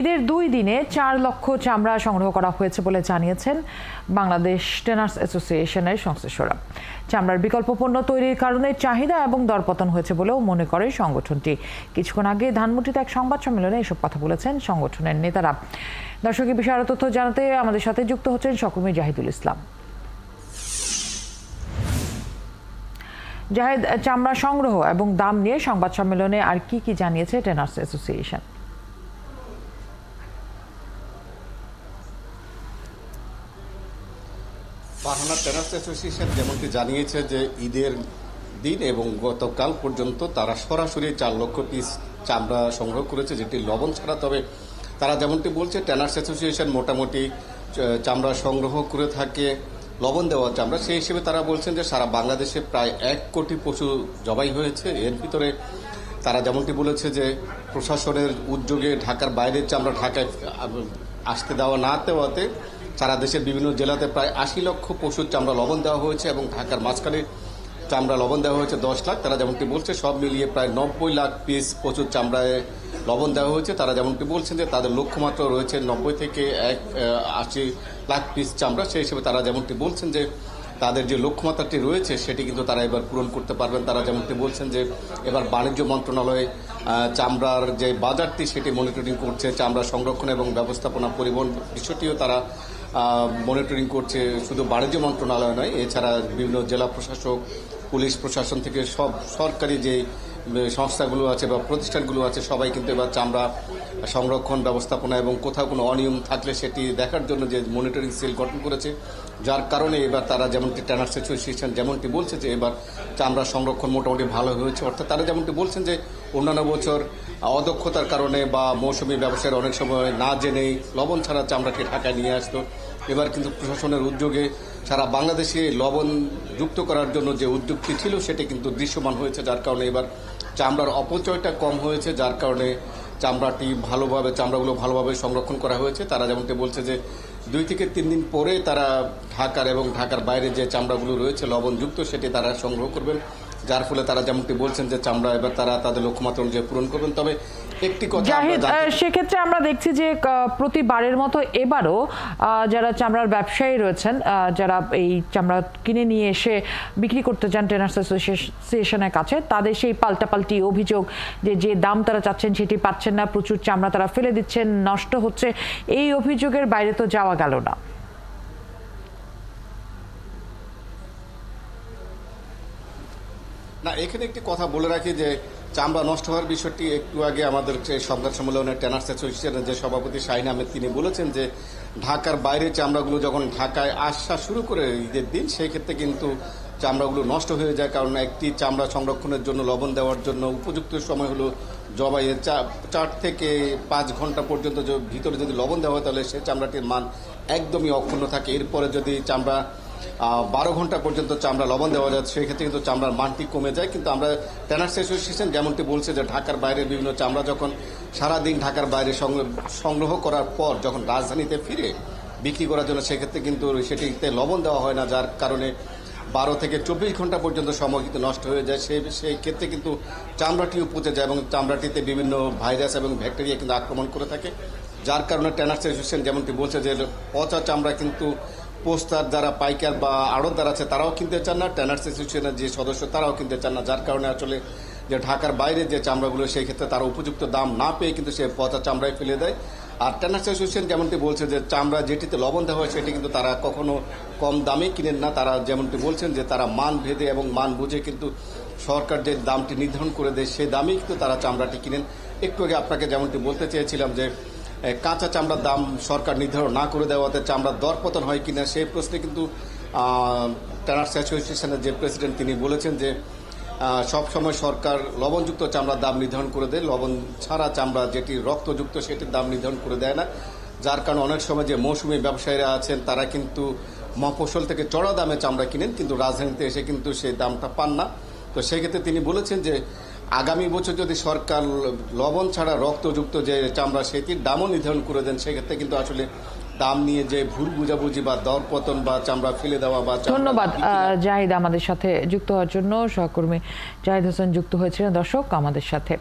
ঈদের 2 দিনে 4 লক্ষ চামড়া সংগ্রহ করা হয়েছে বলে জানিয়েছেন বাংলাদেশ টেনার্স অ্যাসোসিয়েশনের সংশ্লিষ্টরা। চামড়ার বিকল্প পণ্য তৈরির কারণে চাহিদা এবং দরপতন হয়েছে বলেও মনে করে সংগঠনটি। কিছুক্ষণ আগে ধানমন্ডিতে এক সংবাদ সম্মেলনে এসব কথা বলেছেন সংগঠনের নেতারা। দর্শক, এই বিষয়ে আরো তথ্য জানাতে আমাদের সাথে যুক্ত হচ্ছেন সহকর্মী জাহিদুল ইসলাম। জাহিদ, চামড়া সংগ্রহ এবং দাম নিয়ে সংবাদ সম্মেলনে আর কি জানিয়েছে টেনার্স অ্যাসোসিয়েশন? পাহানা টেনার্স অ্যাসোসিয়েশন যেমনটি জানিয়েছে যে ঈদের দিন এবং গতকাল পর্যন্ত তারা সরাসরি 4 লক্ষ পিস চামড়া সংগ্রহ করেছে, যেটি লবণ ছাড়া। তবে তারা যেমনটি বলছে, টেনার্স অ্যাসোসিয়েশন মোটামুটি চামড়া সংগ্রহ করে থাকে লবণ দেওয়া চামড়া। সেই হিসেবে তারা বলছেন যে সারা বাংলাদেশে প্রায় 1 কোটি পশু জবাই হয়েছে। এর ভিতরে তারা যেমনটি বলেছে যে প্রশাসনের উদ্যোগে ঢাকার বাইরের চামড়া ঢাকায় আসতে দেওয়া না দেওয়াতে সারা দেশের বিভিন্ন জেলাতে প্রায় 80 লক্ষ পশুর চামড়া লবণ দেওয়া হয়েছে এবং ঢাকার মাঝখানে চামড়া লবণ দেওয়া হয়েছে 10 লাখ। তারা যেমনটি বলছে সব মিলিয়ে প্রায় 90 লাখ পিস পশুর চামড়ায় লবণ দেওয়া হয়েছে। তারা যেমনটি বলছেন যে তাদের লক্ষ্যমাত্রা রয়েছে 90 থেকে 80 লাখ পিস চামড়া। সেই হিসেবে তারা যেমনটি বলছেন যে তাদের যে লক্ষ্যমাত্রাটি রয়েছে সেটি কিন্তু তারা এবার পূরণ করতে পারবেন। তারা যেমনটি বলছেন যে এবার বাণিজ্য মন্ত্রণালয় চামড়ার যে বাজারটি সেটি মনিটরিং করছে, চামড়া সংরক্ষণ এবং ব্যবস্থাপনা পরিবহন বিষয়টিও তারা মনিটরিং করছে। শুধু বাণিজ্য মন্ত্রণালয় নয়, এছাড়া বিভিন্ন জেলা প্রশাসক, পুলিশ প্রশাসন থেকে সব সরকারি যে সংস্থাগুলো আছে বা প্রতিষ্ঠানগুলো আছে সবাই কিন্তু এবার চামড়া সংরক্ষণ ব্যবস্থাপনা এবং কোথাও কোনো অনিয়ম থাকলে সেটি দেখার জন্য যে মনিটরিং সেল গঠন করেছে, যার কারণে এবার তারা যেমনটি টেনার্স অ্যাসোসিয়েশন যেমনটি বলছে যে এবার চামড়া সংরক্ষণ মোটামুটি ভালো হয়েছে। অর্থাৎ তারা যেমনটি বলছেন যে অন্যান্য বছর অদক্ষতার কারণে বা মৌসুমি ব্যবসায়ের অনেক সময় না জেনেই লবণ ছাড়া চামড়াকে ঢাকায় নিয়ে আসতো। এবার কিন্তু প্রশাসনের উদ্যোগে সারা বাংলাদেশে লবণ যুক্ত করার জন্য যে উদ্যোগটি ছিল সেটি কিন্তু দৃশ্যমান হয়েছে, যার কারণে এবার চামড়ার অপচয়টা কম হয়েছে, যার কারণে চামড়াগুলো ভালোভাবে সংরক্ষণ করা হয়েছে। তারা যেমনটি বলছে যে 2 থেকে 3 দিন পরে তারা ঢাকার এবং ঢাকার বাইরে যে চামড়াগুলো রয়েছে লবণযুক্ত সেটি তারা সংগ্রহ করবেন, যার ফলে তারা যেমনটি বলছেন যে চামড়া এবার তারা তাদের লক্ষ্যমাত্রা অনুযায়ী পূরণ করবেন। তবে একটি কথা জাহিদ, সেক্ষেত্রে আমরা দেখছি যে প্রতিবারের মতো এবারও যারা চামড়ার ব্যবসায়ী রয়েছেন, যারা এই চামড়া কিনে নিয়ে এসে বিক্রি করতে যান টেনার্স অ্যাসোসিয়েশনের কাছে, তাদের সেই পাল্টাপাল্টি অভিযোগ যে দাম তারা চাচ্ছেন সেটি পাচ্ছেন না, প্রচুর চামড়া তারা ফেলে দিচ্ছেন, নষ্ট হচ্ছে। এই অভিযোগের বাইরে তো যাওয়া গেল না। না, এখানে একটি কথা বলে রাখি যে চামড়া নষ্ট হওয়ার বিষয়টি একটু আগে আমাদের সংবাদ সম্মেলনে টেনার্স অ্যাসোসিয়েশনের যে সভাপতি শাহিন আহমেদ তিনি বলেছেন যে ঢাকার বাইরে চামড়াগুলো যখন ঢাকায় আসা শুরু করে ঈদের দিন সেই ক্ষেত্রে কিন্তু চামড়াগুলো নষ্ট হয়ে যায়, কারণ একটি চামড়া সংরক্ষণের জন্য লবণ দেওয়ার জন্য উপযুক্ত সময় হলো জবাইয়ের 4 থেকে 5 ঘন্টা পর্যন্ত ভিতরে যদি লবণ দেওয়া হয় তাহলে সেই চামড়াটির মান একদমই অক্ষুণ্ণ থাকে। এরপরে যদি চামড়া 12 ঘন্টা পর্যন্ত চামড়া লবণ দেওয়া যায় সেই ক্ষেত্রে কিন্তু চামড়ার মানটি কমে যায়। কিন্তু আমরা টেনার্স অ্যাসোসিয়েশন যেমনটি বলছে যে ঢাকার বাইরের বিভিন্ন চামড়া যখন সারাদিন ঢাকার বাইরে সংগ্রহ করার পর যখন রাজধানীতে ফিরে বিক্রি করার জন্য সেক্ষেত্রে কিন্তু সেটিতে লবণ দেওয়া হয় না, যার কারণে 12 থেকে 24 ঘন্টা পর্যন্ত সময় কিন্তু নষ্ট হয়ে যায়। সেই ক্ষেত্রে কিন্তু চামড়াটিও পচে যায় এবং চামড়াটিতে বিভিন্ন ভাইরাস এবং ব্যাকটেরিয়া কিন্তু আক্রমণ করে থাকে, যার কারণে টেনার্স অ্যাসোসিয়েশন যেমনটি বলছে যে পচা চামড়া কিন্তু পোস্টার যারা পাইকার বা আড়তদার আছে তারাও কিনতে চান না, টেনার্স অ্যাসোসিয়েশনের যে সদস্য তারাও কিনতে চান না, যার কারণে আসলে যে ঢাকার বাইরে যে চামড়াগুলো সেই ক্ষেত্রে তারা উপযুক্ত দাম না পেয়ে কিন্তু সে পচা চামড়ায় ফেলে দেয়। আর টেনার্স অ্যাসোসিয়েশন যেমনটি বলছে যে চামড়া যেটিতে লবণ দেওয়া হয় সেটি কিন্তু তারা কখনো কম দামে কিনেন না। তারা যেমনটি বলছেন যে তারা মান ভেদে এবং মান বুঝে কিন্তু সরকার যে দামটি নির্ধারণ করে দেয় সেই দামেই কিন্তু তারা চামড়াটি কিনেন। একটু আগে আপনাকে যেমনটি বলতে চেয়েছিলাম যে কাঁচা চামড়ার দাম সরকার নির্ধারণ না করে দেওয়াতে চামড়ার দরপতন হয় কিনা সেই প্রশ্নে কিন্তু টেনার্স অ্যাসোসিয়েশনের যে প্রেসিডেন্ট তিনি বলেছেন যে সব সময় সরকার লবণযুক্ত চামড়ার দাম নির্ধারণ করে দেয়, লবণ ছাড়া চামড়া যেটি রক্তযুক্ত সেটির দাম নির্ধারণ করে দেয় না, যার কারণে অনেক সময় যে মৌসুমি ব্যবসায়ীরা আছেন তারা কিন্তু মফস্বল থেকে চড়া দামে চামড়া কিনেন কিন্তু রাজধানীতে এসে কিন্তু সেই দামটা পান না। তো সেক্ষেত্রে তিনি বলেছেন যে আগামী বছর যদি সরকার লবণ ছাড়া রক্তযুক্ত যে চামড়া সেটির দামও নির্ধারণ করে দেন সেক্ষেত্রে কিন্তু আসলে দাম নিয়ে যে ভুল বুঝাবুঝি বা দরপতন বা চামড়া ফেলে দেওয়া বা ধন্যবাদ জাহিদ আমাদের সাথে যুক্ত হওয়ার জন্য। সহকর্মী জাহিদ হোসেন যুক্ত হয়েছিলেন দর্শক আমাদের সাথে।